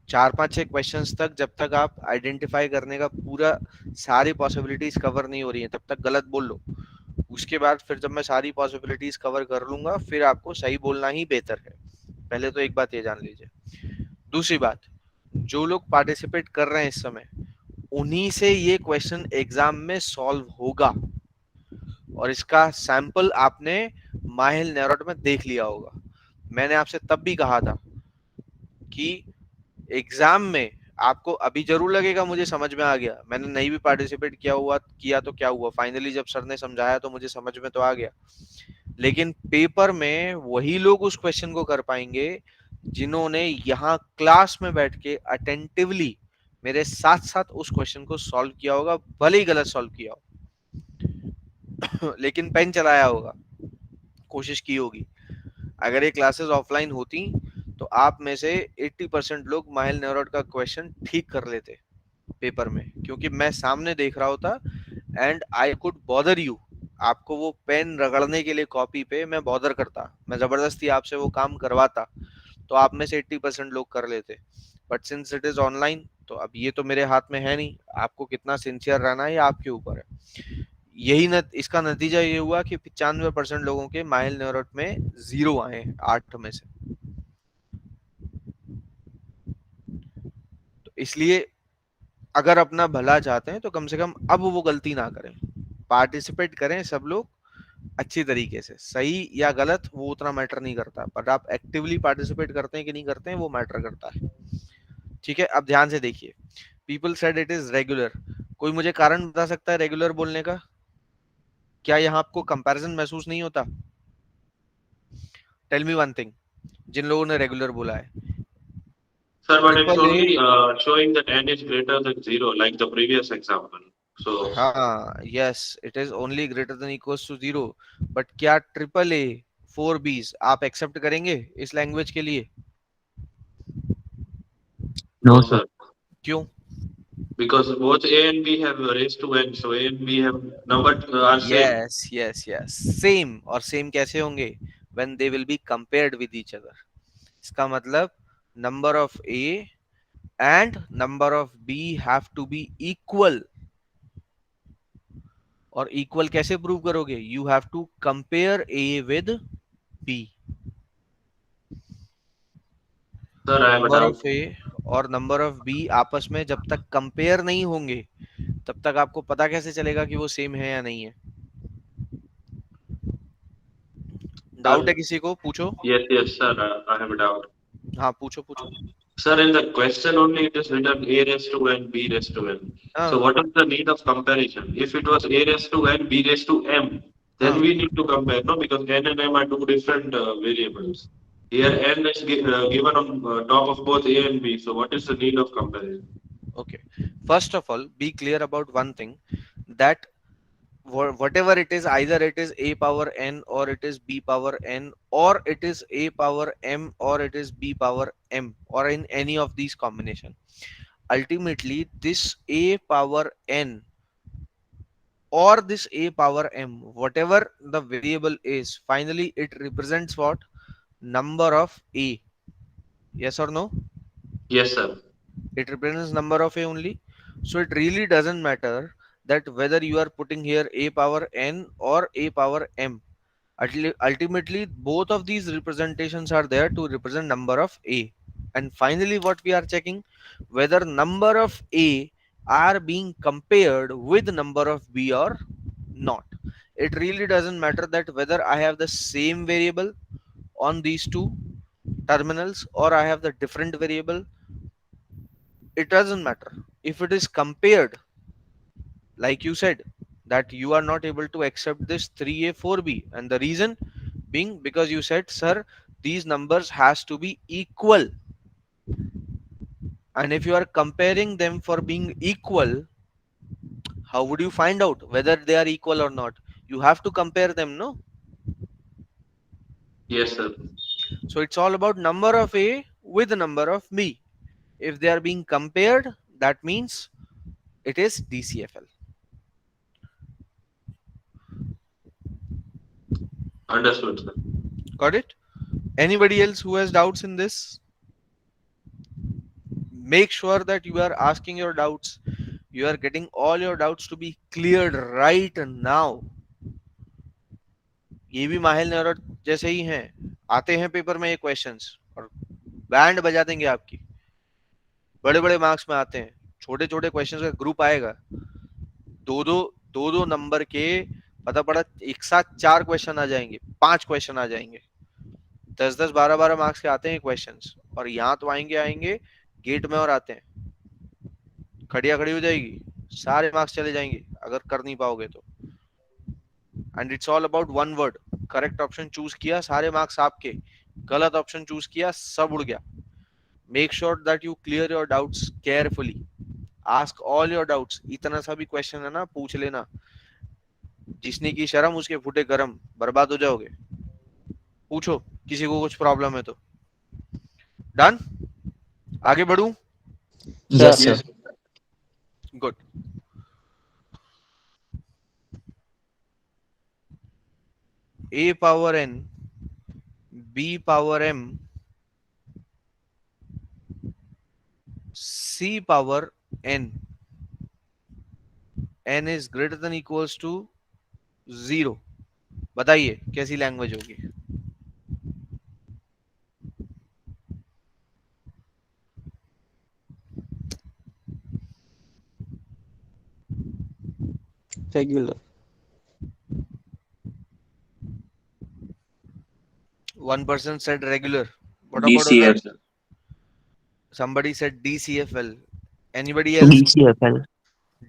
4-5-6 क्वेश्चंस तक जब तक आप आइडेंटिफाई करने का पूरा सारी पॉसिबिलिटीज कवर नहीं हो रही है तब तक गलत बोल लो. उसके बाद फिर जब मैं सारी पॉसिबिलिटीज कवर कर लूंगा फिर आपको सही बोलना ही बेहतर है. पहले तो एक बात ये जान लीजिए. दूसरी बात, जो लोग पार्टिसिपेट कर रहे हैं इस समय, उन्हीं से ये क्वेश्चन एग्जाम में सॉल्व होगा, और इसका सैंपल आपने माहिल नेरोट में देख लिया होगा. मैंने आपसे तब भी कहा था कि एग्जाम में आपको अभी जरूर लगेगा मुझे समझ में आ गया, मैंने नहीं भी पार्टिसिपेट किया तो क्या हुआ, फाइनली जब सर ने समझाया तो मुझे समझ में तो आ गया. लेकिन पेपर में वही लोग उस क्वेश्चन को कर पाएंगे जिन्होंने यहाँ क्लास में बैठ के अटेंटिवली मेरे साथ साथ उस क्वेश्चन को सॉल्व किया होगा, भले ही गलत सॉल्व किया हो लेकिन पेन चलाया होगा, कोशिश की होगी. अगर ये क्लासेस ऑफलाइन होती तो आप में से 80% लोग माहिल नेरोट का क्वेश्चन ठीक कर लेते पेपर में, क्योंकि मैं सामने देख रहा होता and I could bother you. आपको वो पेन रगड़ने के लिए कॉपी पे मैं बॉदर करता, मैं जबरदस्ती आपसे वो काम करवाता, तो आप में से 80% लोग कर लेते. But since it is online तो अब ये तो मेरे हाथ में है नहीं, आपको कितना सिंसियर रहना है ये आपके ऊपर है. इसका नतीजा ये हुआ कि 95% लोगों के माहिल नेरोट में 0 आए 8 में से. तो इसलिए अगर अपना भला चाहते हैं तो कम से कम अब वो गलती ना करें, पार्टिसिपेट करें सब लोग अच्छी तरीके से. सही या गलत वो उतना मैटर नहीं करता, पर आप एक्टिवली पार्टिसिपेट करते हैं कि नहीं करते हैं वो मैटर करता है. ठीक है, अब ध्यान से देखिए. People said it is regular. कोई मुझे कारण बता सकता है रेगुलर बोलने का? क्या यहाँ आपको कंपैरिजन महसूस नहीं होता? टेल मी वन थिंग, जिन लोगों ने रेगुलर बोला है. Sir, but it's Triple A- only showing that n is greater than 0, like the previous example. So, हाँ, yes, it is only greater than equals to 0. But क्या ट्रिपल ए 4Bs आप एक्सेप्ट करेंगे इस लैंग्वेज के लिए? no, sir. क्यों? Because both A and B have raised to n, so A and B have number are same. Yes, same. और सेम कैसे होंगे? when they will be compared with each other. इसका मतलब number of A and number of B have to be equal. और equal कैसे प्रूव करोगे? You have to compare A with B. Sir, I have a number doubt. Of A और नंबर ऑफ बी आपस में जब तक कंपेयर नहीं होंगे तब तक आपको पता कैसे चलेगा कि वो सेम है या नहीं है? डाउट है किसी को? पूछो. Yes, sir. I have a doubt. हाँ पूछो. Sir, in the question only it is written A raised to n, B raised to n. हाँ. So what is the need of comparison? If it was A raised to n, B raised to m, then हाँ. we need to compare, no? Because n and m are two different variables. Here n is given on top of both A and B. So what is the need of comparison? Okay. First of all, be clear about one thing, that whatever it is, either it is a power n, or it is b power n, or it is a power m, or it is b power m, or in any of these combination. Ultimately, this a power n or this a power m, whatever the variable is, finally it represents what? Number of a. Yes or no? Yes, sir. It represents number of a only. So it really doesn't matter that whether you are putting here a power n or a power m. Ultimately, both of these representations are there to represent number of a. And finally, what we are checking, whether number of a are being compared with number of b or not. It really doesn't matter that whether I have the same variable on these two terminals or I have the different variable. It doesn't matter. If it is compared, like you said, that you are not able to accept this 3a 4b, and the reason being because you said, sir, these numbers has to be equal. And if you are comparing them for being equal, how would you find out whether they are equal or not? You have to compare them, no? Yes, sir. So it's all about number of a with number of b. If they are being compared, that means it is DCFL. Understood, sir. Got it? Anybody else who has doubts in this? Make sure that you are asking your doubts. You are getting all your doubts to be cleared right now. ये भी माहिल नेहरा जैसे ही हैं, आते हैं पेपर में ये क्वेश्चंस और बैंड बजा देंगे आपकी. बड़े बड़े मार्क्स में आते हैं, छोटे छोटे क्वेश्चंस का ग्रुप आएगा, दो नंबर के, पता पड़ा एक साथ 4 क्वेश्चन आ जाएंगे, 5 क्वेश्चन आ जाएंगे, 10-10 12-12 मार्क्स के आते हैं क्वेश्चंस. और यहाँ तो आएंगे गेट में और आते हैं, खड़िया खड़ी हो जाएगी, सारे मार्क्स चले जाएंगे अगर कर नहीं पाओगे तो. And it's all about one word. Correct option choose किया, सारे मार्क्स आपके. गलत ऑप्शन चूज किया, सब उड़ गया. Make sure that you clear your doubts carefully. Ask all your doubts. इतना सा भी क्वेश्चन है ना, पूछ लेना. जिसने की शर्म उसके फूटे गरम. बर्बाद हो जाओगे. पूछो किसी को कुछ प्रॉब्लम है तो. डन? आगे बढ़ूं? Yes, Yes. Good. a power n, b power m, c power n, n is greater than equals to 0. बताइए कैसी लैंग्वेज होगी? regular. One person said regular. What about DCFL. others? Somebody said DCFL. Anybody else? DCFL.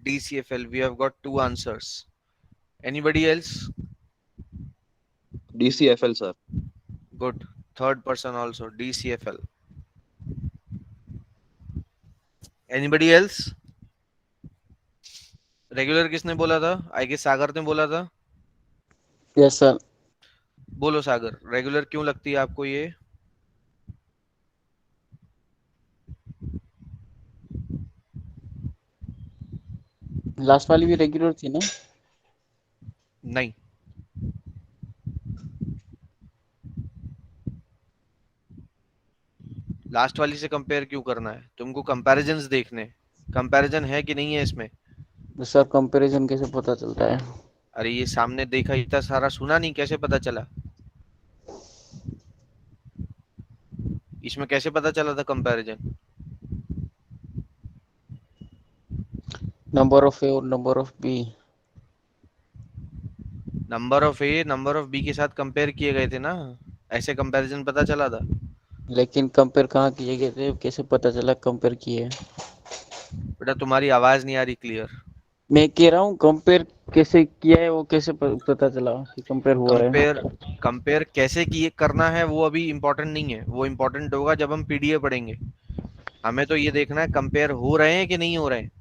DCFL. We have got 2 answers. Anybody else? DCFL, sir. Good. Third person also DCFL. Anybody else? Regular किसने बोला था? आई गेस सागर ने बोला था. Yes, sir. बोलो सागर, रेगुलर क्यों लगती है आपको ये? लास्ट वाली भी रेगुलर थी ना? नहीं. लास्ट वाली से कंपेयर क्यों करना है? तुमको कंपैरिजंस देखने. कंपैरिजन है कि नहीं है इसमें? तो सर कंपैरिजन कैसे पता चलता है? अरे ये सामने देखा, इतना सारा सुना नहीं, कैसे पता चला? इसमें कैसे पता चला था कंपैरिजन? नंबर ऑफ ए और number of B. Number of A number of B के साथ कंपेयर किए गए थे ना, ऐसे कंपैरिजन पता चला था. लेकिन कंपेयर कहाँ किए गए थे? कैसे पता चला कंपेयर किए? बेटा तुम्हारी आवाज नहीं आ रही क्लियर. मैं कह रहा हूँ कंपेयर कैसे किया है वो कैसे पता चला कि कंपेयर हुआ है? कंपेयर कंपेयर कैसे किए करना है वो अभी इम्पोर्टेंट नहीं है, वो इम्पोर्टेंट होगा जब हम पीडीए पढ़ेंगे। हमें तो ये देखना है कंपेयर हो रहे हैं कि नहीं हो रहे हैं।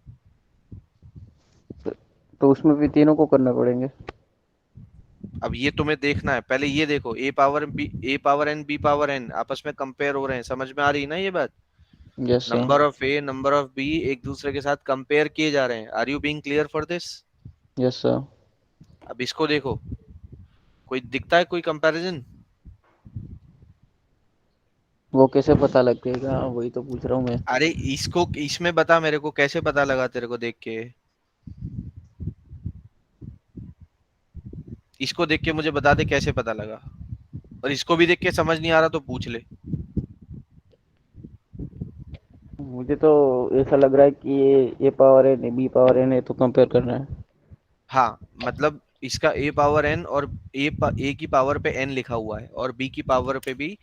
तो उसमें भी तीनों को करना पड़ेंगे। अब ये तुम्हें देखना है, पहले ये देखो A power B, A power N, B power N आपस में कंपेयर हो रहे हैं, समझ में आ रही है ना ये बात? Yes sir. Number of A, number of B एक दूसरे के साथ कंपेयर किए जा रहे हैं। Are you being clear for this? Yes sir. अब इसको देखो, कोई दिखता है कोई कंपैरिजन? वो कैसे पता लगेगा, वही तो पूछ रहा हूँ मैं। अरे इसको इसमें बता मेरे को, कैसे पता लगा तेरे को देख के? इसको देख के मुझे बता दे कैसे पता लगा, और इसको भी देख के समझ नहीं आ रहा तो पूछ ले। मुझे तो ऐसा लग रहा है कि ये पावर है, बी पावर एन है, तो कंपेयर करना है। हाँ, मतलब इसका ए पावर एन और ए की पावर पे एन लिखा हुआ है और बी की पावर पे भी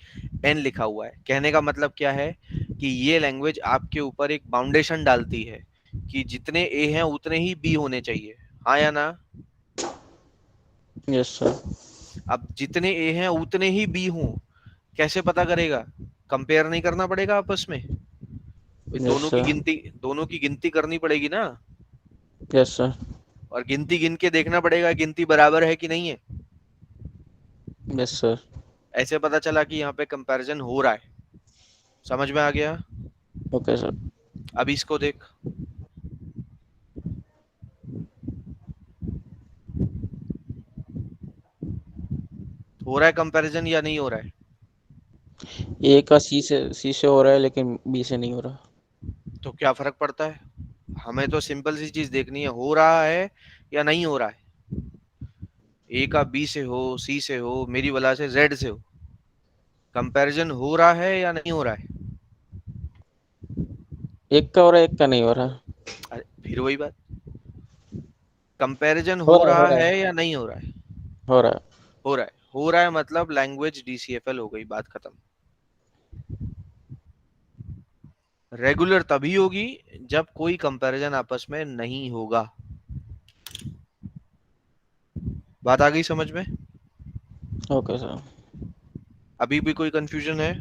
एन लिखा हुआ है। कहने का मतलब क्या है कि ये लैंग्वेज आपके ऊपर एक बाउंडेशन डालती है कि जितने ए हैं उतने ही बी होने चाहिए। हाँ या ना? Yes sir. अब जितने ए हैं उतने ही बी हों, कैसे पता करेगा? कंपेयर नहीं करना पड़ेगा आपस में? भाई यस सर। दोनों की गिनती करनी पड़ेगी ना, यस सर। और गिनती गिन के देखना पड़ेगा गिनती बराबर है कि नहीं है। Yes sir. ऐसे पता चला कि यहाँ पे कंपैरिजन हो रहा है। समझ में आ गया? Okay sir. अब इसको देख, हो रहा है कंपैरिजन या नहीं हो रहा है? ए का सी से हो रहा है, लेकिन बी से नहीं हो रहा। तो क्या फर्क पड़ता है? हमें तो सिंपल सी चीज देखनी है, हो रहा है या नहीं हो रहा है। ए का बी से हो, सी से हो, मेरी वजह से जेड से हो, कंपैरिजन हो रहा है या नहीं हो रहा है? एक का हो रहा है, एक का नहीं हो रहा। अरे फिर वही बात, कंपैरिजन हो हो रहा है, हो रहा रहा है है। या नहीं हो रहा है? हो रहा है। हो रहा है। हो रहा है मतलब लैंग्वेज डीसीएफएल हो गई, बात खत्म। रेगुलर तभी होगी जब कोई कंपैरिजन आपस में नहीं होगा। बात आ गई समझ में? Okay sir. अभी भी कोई कंफ्यूजन है?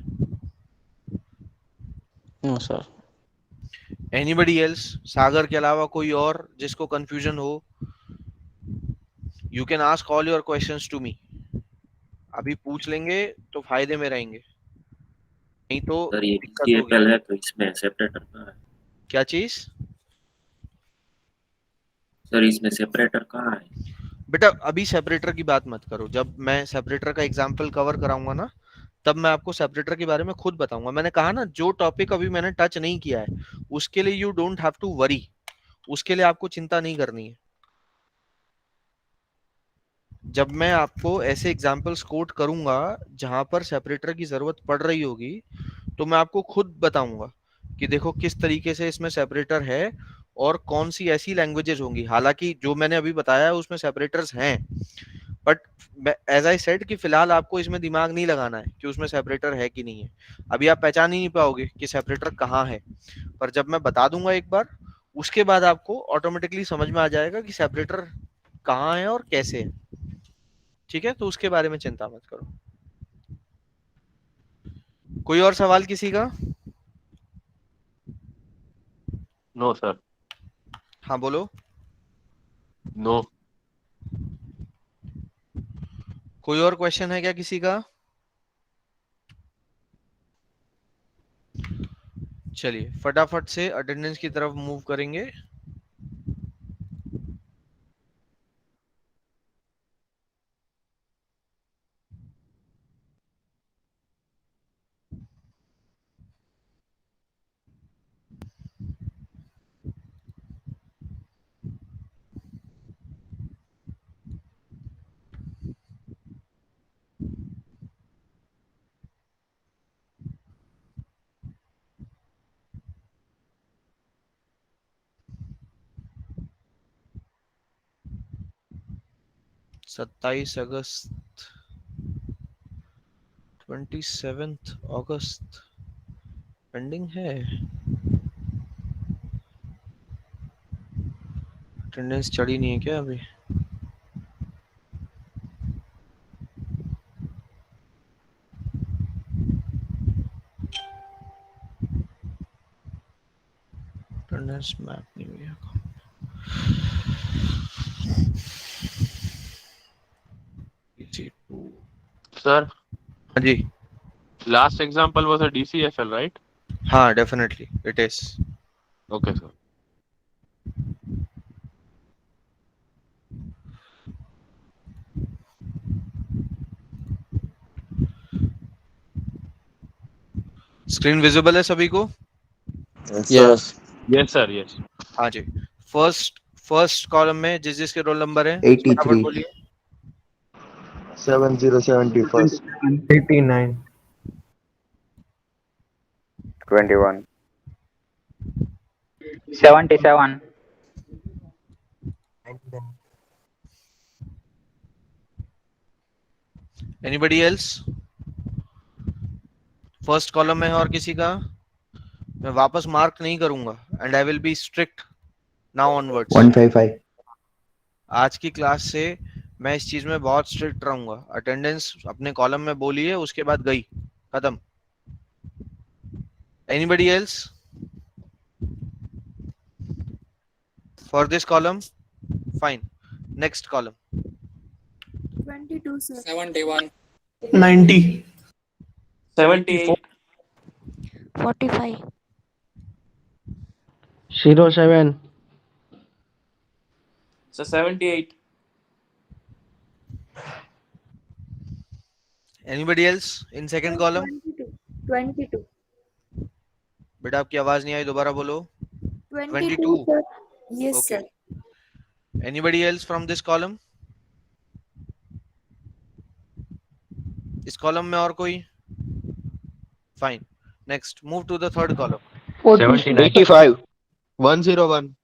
No sir. Anybody else, Sagar के अलावा कोई और जिसको कंफ्यूजन हो? You can ask all your questions to me. अभी पूछ लेंगे तो फायदे में रहेंगे, नहीं तो सर ये दिक्कत होगी। DCFL है तो इसमें सेपरेटर कहाँ है? क्या चीज? सर इसमें सेपरेटर कहाँ है? बेटा अभी सेपरेटर की बात मत करो, जब मैं सेपरेटर का एग्जांपल कवर कराऊंगा ना तब मैं आपको सेपरेटर के बारे में खुद बताऊंगा। मैंने कहा ना, जो टॉपिक अभी मैंने टच नहीं किया है उसके लिए you don't have to worry, उसके लिए आपको चिंता नहीं करनी है। जब मैं आपको ऐसे एग्जांपल्स कोट करूंगा जहां पर सेपरेटर की जरूरत पड़ रही होगी तो मैं आपको खुद बताऊंगा कि देखो किस तरीके से इसमें सेपरेटर है और कौन सी ऐसी लैंग्वेजेस होंगी। हालांकि जो मैंने अभी बताया है उसमें सेपरेटर्स हैं, बट एज आई सेड कि फिलहाल आपको इसमें दिमाग नहीं लगाना है कि उसमें सेपरेटर है कि नहीं है। अभी आप पहचान ही नहीं पाओगे कि सेपरेटर कहाँ है, पर जब मैं बता दूंगा एक बार उसके बाद आपको ऑटोमेटिकली समझ में आ जाएगा कि सेपरेटर कहाँ है और कैसे है। ठीक है, तो उसके बारे में चिंता मत करो। कोई और सवाल किसी का? No sir. हाँ बोलो। नो। कोई और क्वेश्चन है क्या किसी का? चलिए फटाफट से अटेंडेंस की तरफ मूव करेंगे। सत्ताईस अगस्त, 27 अगस्त पेंडिंग है। अटेंडेंस चढ़ी नहीं है क्या अभी? अटेंडेंस मैप नहीं हुई है। Sir, हाँ जी, last example was a DCFL, right? हाँ definitely it is. Okay, sir. Screen visible है सभी को? यस। Yes, sir. Yes. हाँ जी। फर्स्ट कॉलम में जिस जिसके रोल नंबर है 83. फटाफट बोलिए। 7071. 89. 21. 77. Anybody else? फर्स्ट कॉलम में है और किसी का? मैं वापस मार्क नहीं करूंगा and I will be strict now onwards. 155. आज की क्लास से मैं इस चीज में बहुत स्ट्रिक्ट रहूंगा। अटेंडेंस अपने कॉलम में बोलिए, उसके बाद गई, खत्म। Anybody else for this column? Fine. Next column. 22, sir. 71. 90. 78. 45. 07. So 78. Anybody else in second column? 22. बेटा आपकी आवाज नहीं आई, दोबारा बोलो। 22, sir. Yes, Okay. sir. Anybody else from this column? इस कॉलम में और कोई? Fine. Next move to the third column. 85. 101.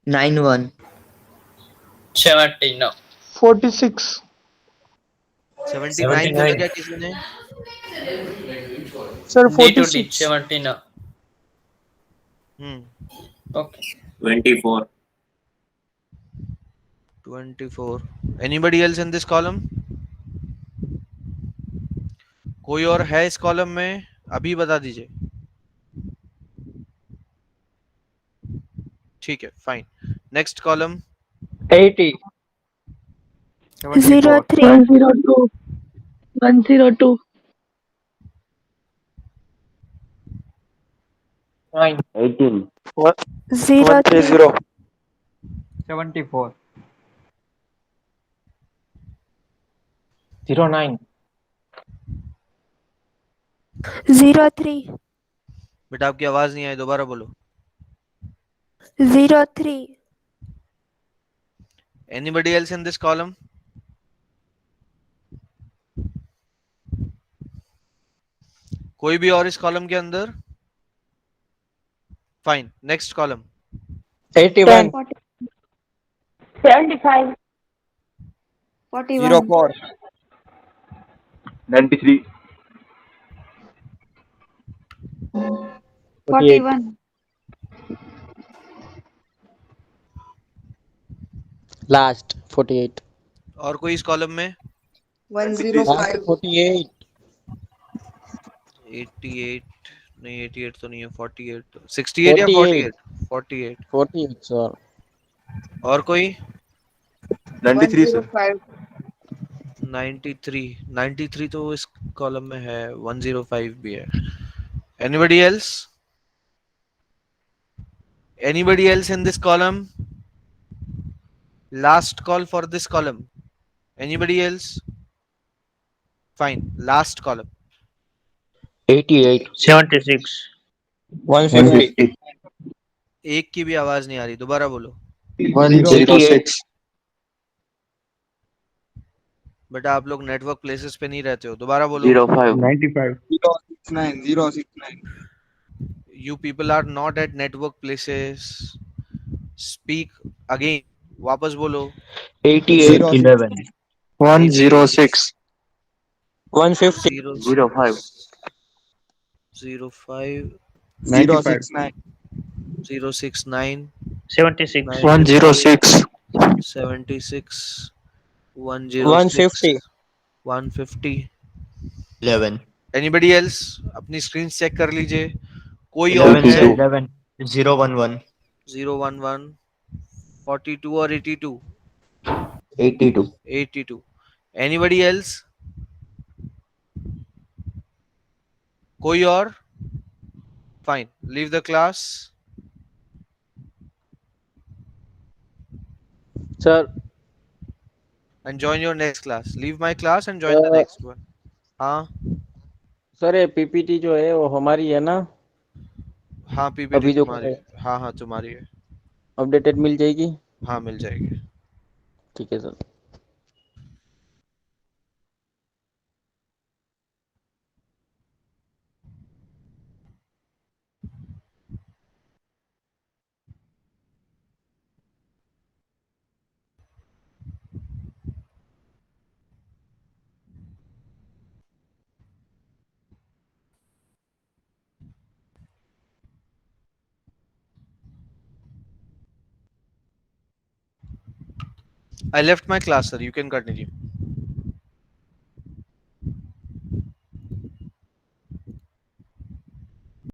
91. 70. No. 46. 79 बोला क्या किसी ने? Sir, D to D. 46. 70. No. Okay. 24. 24. Anybody else in this column? कोई और है इस कॉलम में? अभी बता दीजिए। ठीक है, फाइन। Next column. 80. 03. 102. 102. 9. 18. 03. 74. 09. 03. बेटा आपकी आवाज नहीं आई, दोबारा बोलो। 03. Anybody else in this column? कोई भी और इस कॉलम के अंदर? फाइन। Next column. 81. 75. 41. 04. 93. 41. लास्ट 48. और कोई इस कॉलम में? 105. 48. 88 नहीं, 88 तो नहीं है, 48 68 या 48? 48 48 सर। और कोई? 93 sir. 93 तो इस कॉलम में है, 105 भी है। Anybody else? Anybody else in this column? Last call for this column. Anybody else? Fine. Last column. 88. 76. 150. एक की भी आवाज नहीं आ रही, दोबारा बोलो। 106. बेटा आप लोग नेटवर्क प्लेसेस पे नहीं रहते हो, दोबारा बोलो। 05. 95. 069. You people are not at network places. Speak again. वापस बोलो। 88. 11. 106. 150. 05. 05. 95. 069 76. 106. 76 150. 106 150 11 एनीबडी एल्स अपनी स्क्रीन चेक कर लीजिए कोई और 11 है 11 011 011 42 और 82 82. 82 एनीबडी एल्स कोई और fine leave the class sir and join your next class leave my class and join the next one हाँ सर ये पीपीटी जो है वो हमारी है ना, हाँ पीपीटी अभी जो तुम्हारी है हाँ हाँ तुम्हारी है अपडेटेड मिल जाएगी? हाँ मिल जाएगी ठीक है sir. I left my class sir you can continue